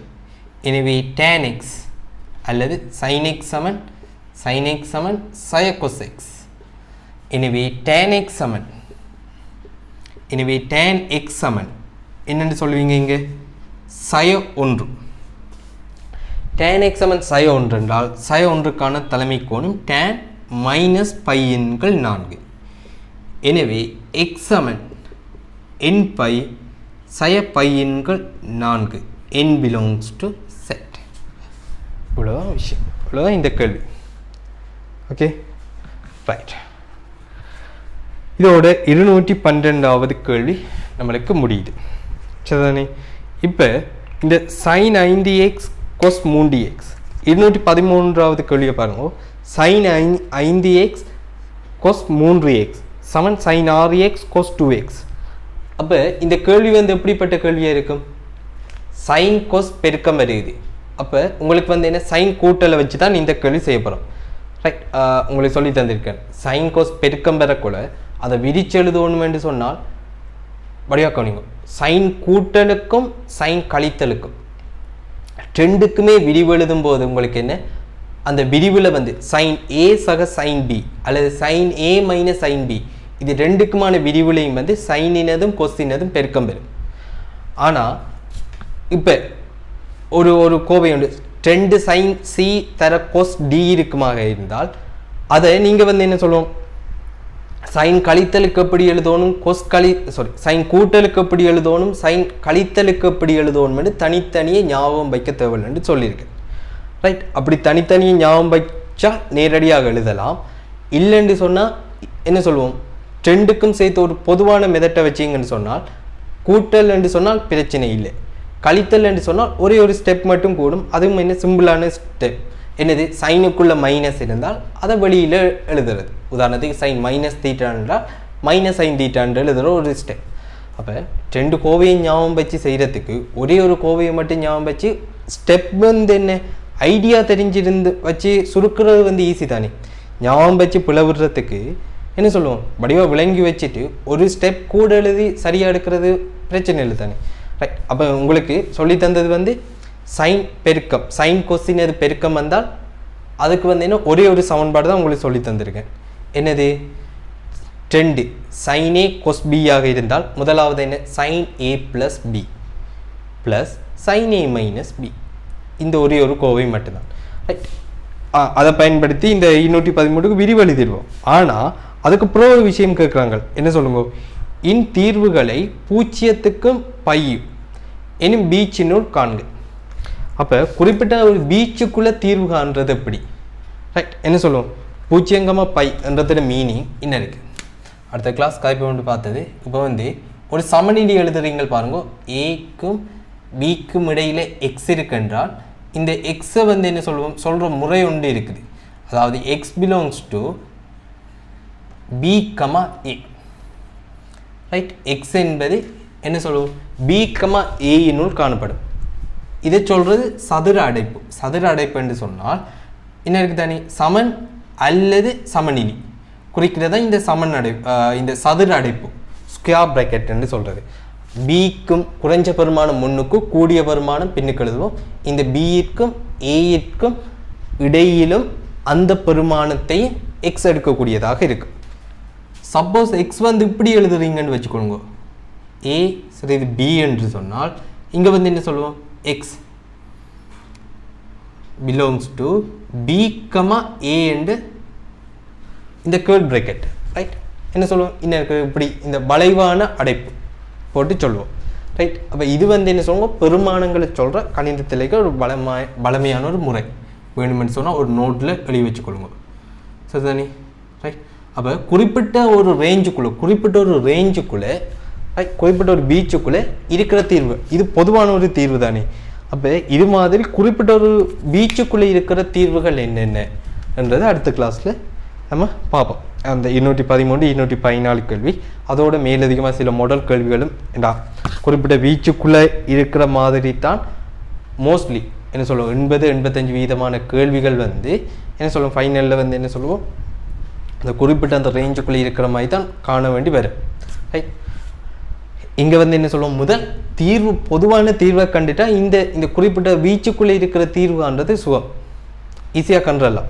எனவே tan x அல்லது sin x சமன் sin cos x. எனவே tan x சமன் என்னென்னு சொல்லுவீங்க இங்கே sin 1. tan x சமன் sin 1 என்றால் sin 1க்கான தலைமை கோணம் tan மைனஸ் பை எண்கள் 4. எனவே x சமன் n பை sin பை எண்கள் 4. n belongs to set. இவ்வளோதான் விஷயம், இவ்வளோதான் இந்த கேள்வி. Okay right. இதோட 212வது கேள்வி நம்மளுக்கு முடியுது. சரிதானே? இப்போ இந்த sin 5x cos 3x 213வது கேள்வியை பாருங்க. sin 5x cos 3x சமன் sin 6x cos 2x. அப்போ இந்த கேள்வி வந்து எப்படிப்பட்ட கேள்வியாக இருக்கும்? sin cos பெருக்கம் வருது. அப்போ உங்களுக்கு வந்து என்ன sin கூட்டலை வச்சு தான் இந்த கேள்வி செய்ய போகிறோம். ரைட், உங்களுக்கு சொல்லி தந்திருக்கேன். sin cos பெருக்கம் பெறக்கூட அதை விரிச்சு எழுதணும் என்று சொன்னால் வடிவாக கவனிங்க. sin கூட்டலுக்கும் sin கழித்தலுக்கும் ரெண்டுக்குமே விரிவு எழுதும் போது உங்களுக்கு என்ன, அந்த விரிவில் வந்து sin a சக sin b அல்லது sin a minus sin b இது ரெண்டுக்குமான விரிவுலையும் வந்து சைனினதும் கொஸ்டினதும் பெருக்கம் பெறும். ஆனால் இப்போ ஒரு கோவை உண்டு, 2 sin c தர cos d இருக்குமாக இருந்தால் அதை நீங்கள் வந்து என்ன சொல்லுவோம், சைன் கழித்தலுக்கு எப்படி எழுதணும், சைன் கூட்டலுக்கு எப்படி எழுதணும், சைன் கழித்தலுக்கு எப்படி எழுதணும் தனித்தனியே ஞாபகம் வைக்க தேவையில்லைன்னு சொல்லியிருக்கேன். ரைட், அப்படி தனித்தனியே ஞாபகம் வச்சா நேரடியாக எழுதலாம். இல்லைன்னு சொன்னால் என்ன சொல்லுவோம், ரெண்டுக்கும் சேர்த்து ஒரு பொதுவான மெதட்டை வச்சிங்கன்னு சொன்னால், கூட்டல் என்று சொன்னால் பிரச்சனை இல்லை, கழித்தல் என்று சொன்னால் ஒரே ஒரு ஸ்டெப் மட்டும் கூடும். அதுவும் என்ன சிம்பிளான ஸ்டெப், என்னது சைனுக்குள்ள மைனஸ் இருந்தால் அதை வெளியில் எழுதுறது. உதாரணத்துக்கு சைன் மைனஸ் தீட்டா என்றால் மைனஸ் சைன் தீட்டான்னு எழுதுகிற ஒரு ஸ்டெப். அப்போ 2 கோவையை ஞாபகம் வச்சு செய்கிறதுக்கு ஒரே ஒரு கோவையை மட்டும் ஞாபகம் வச்சு ஸ்டெப் வந்து என்ன ஐடியா தெரிஞ்சிருந்து வச்சு சுருக்கிறது வந்து ஈஸி தானே. ஞாபகம் வச்சு பிளவுறதுக்கு என்ன சொல்லுவோம், வடிவாக விளங்கி வச்சுட்டு ஒரு ஸ்டெப் கூட எழுதி சரியாக எடுக்கிறது பிரச்சனை இல்லை தானே. ரைட், அப்போ உங்களுக்கு சொல்லி தந்தது வந்து சைன் பெருக்கம், சைன் கொஸ்டின் அது பெருக்கம் வந்தால் அதுக்கு வந்து என்ன ஒரே ஒரு சமன்பாடு தான் உங்களுக்கு சொல்லி தந்திருக்கேன். என்னது, 2 sin a cos b ஆக இருந்தால் முதலாவது என்ன sin a plus b plus sin a minus b. இந்த ஒரே ஒரு கோவை மட்டும்தான். ரைட், அதை பயன்படுத்தி இந்த 213க்கு விரிவு எழுதிடுவோம். ஆனால் அதுக்கு அப்புறம் ஒரு விஷயம் கேட்குறாங்க, என்ன சொல்லுங்க, இன் தீர்வுகளை 0க்கும் பையும் எனும் பீச்சினுள் காண்க. அப்போ குறிப்பிட்ட ஒரு பீச்சுக்குள்ளே தீர்வு காண்றது எப்படி? ரைட், என்ன சொல்லுவோம், 0, π என்றதோட மீனிங் என்ன இருக்குது. அடுத்த கிளாஸ் காய்ப்பு கொண்டு பார்த்தது. இப்போ வந்து ஒரு சமநிலை எழுதுறீங்க பாருங்க, ஏக்கும் பிக்கும் இடையில எக்ஸ் இருக்குன்றால் இந்த எக்ஸை வந்து என்ன சொல்லுவோம், சொல்கிற முறை ஒன்று இருக்குது. அதாவது X belongs to B comma A. Right, X என்பது என்ன சொல்லுவோம், பி கமா ஏயினுள் காணப்படும். இதை சொல்கிறது சதுர அடைப்பு. சதுர அடைப்பு என்று சொன்னால் என்ன இருக்குது தானே, சமன் அல்லது சமநிலை குறிக்கிறதா இந்த சமன் இந்த சதுர அடைப்பு, ஸ்கொயர் பிராக்கெட் என்று சொல்கிறது. பிக்கும் குறைஞ்ச பெருமானம் முன்னுக்கும் கூடிய பெருமானம் பின்னுக்கு எழுதுவோம். இந்த பியிற்கும் ஏயிற்கும் இடையிலும் அந்த பெருமானத்தை எக்ஸ் எடுக்கக்கூடியதாக இருக்கும். சப்போஸ் எக்ஸ் வந்து இப்படி எழுதுறீங்கன்னு வச்சுக்கோங்க, ஏ சரி இது பி என்று சொன்னால் இங்கே வந்து என்ன சொல்லுவோம், x belongs to B comma A என்று இந்த கேர்ட் பிராக்கெட். ரைட், என்ன சொல்லுவோம், இன்னும் இப்படி இந்த வளைவான அடைப்பு போட்டு சொல்லுவோம். ரைட், அப்போ இது வந்து என்ன சொல்லுவோம், பெருமானங்களை சொல்கிற கணிதத்திலேயே ஒரு பலமையான ஒரு முறை. வேணுமென்னு சொன்னால் ஒரு நோட்டில் எழுதி வச்சுக்கொள்ளுங்க. சரிதானே? ரைட், அப்போ குறிப்பிட்ட ஒரு ரேஞ்சுக்குள்ளே குறிப்பிட்ட ஒரு பீச்சுக்குள்ளே இருக்கிற தீர்வு இது பொதுவான ஒரு தீர்வு தானே. அப்போ இது மாதிரி குறிப்பிட்ட ஒரு பீச்சுக்குள்ளே இருக்கிற தீர்வுகள் என்னென்ன என்றது அடுத்த கிளாஸில் நம்ம பார்ப்போம். அந்த 213 214 கேள்வி அதோட மேலதிகமாக சில மாடல் கேள்விகளும் குறிப்பிட்ட பீச்சுக்குள்ளே இருக்கிற மாதிரி தான் மோஸ்ட்லி என்ன சொல்லுவோம் 80-85% கேள்விகள் வந்து என்ன சொல்லுவோம் ஃபைனலில் வந்து என்ன சொல்லுவோம் அந்த குறிப்பிட்ட அந்த ரேஞ்சுக்குள்ளே இருக்கிற மாதிரி தான் காண வேண்டி வரும். ரைட், இங்கே வந்து என்ன சொல்லுவோம் முதல் தீர்வு பொதுவான தீர்வை கண்டுட்டா இந்த குறிப்பிட்ட வீச்சுக்குள்ளே இருக்கிற தீர்வுன்றது சுகம் ஈஸியாக கண்டுடலாம்.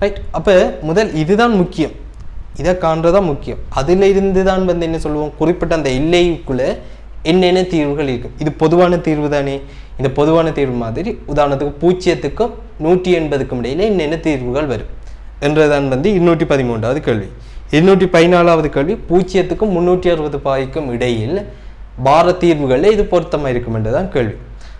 ரைட், அப்போ முதல் இதுதான் முக்கியம், இதை காண்றதான் முக்கியம். அதில் இருந்து தான் வந்து என்ன சொல்லுவோம் குறிப்பிட்ட அந்த எல்லைக்குள்ளே என்னென்ன தீர்வுகள் இருக்கும். இது பொதுவான தீர்வு தானே, இந்த பொதுவான தீர்வு மாதிரி உதாரணத்துக்கு 0க்கும் 180க்கும் இடையில என்னென்ன தீர்வுகள் வரும் என்றுதான் வந்து 213வது கேள்வி. 214வது கேள்வி 0க்கும் 360 பாய்க்கும் இடையில் வார தீர்வுகளில் இது பொருத்தமாக இருக்கும் என்றுதான் கேள்வி.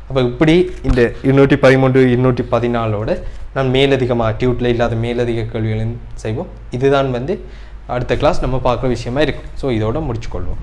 அப்போ இப்படி இந்த 213 214ஓட நான் மேலதிகமாக டியூட்டில் இல்லாத மேலதிக கேள்விகளையும் செய்வோம். இதுதான் வந்து அடுத்த கிளாஸ் நம்ம பார்க்குற விஷயமா இருக்கும். ஸோ இதோட முடிச்சுக்கொள்வோம்.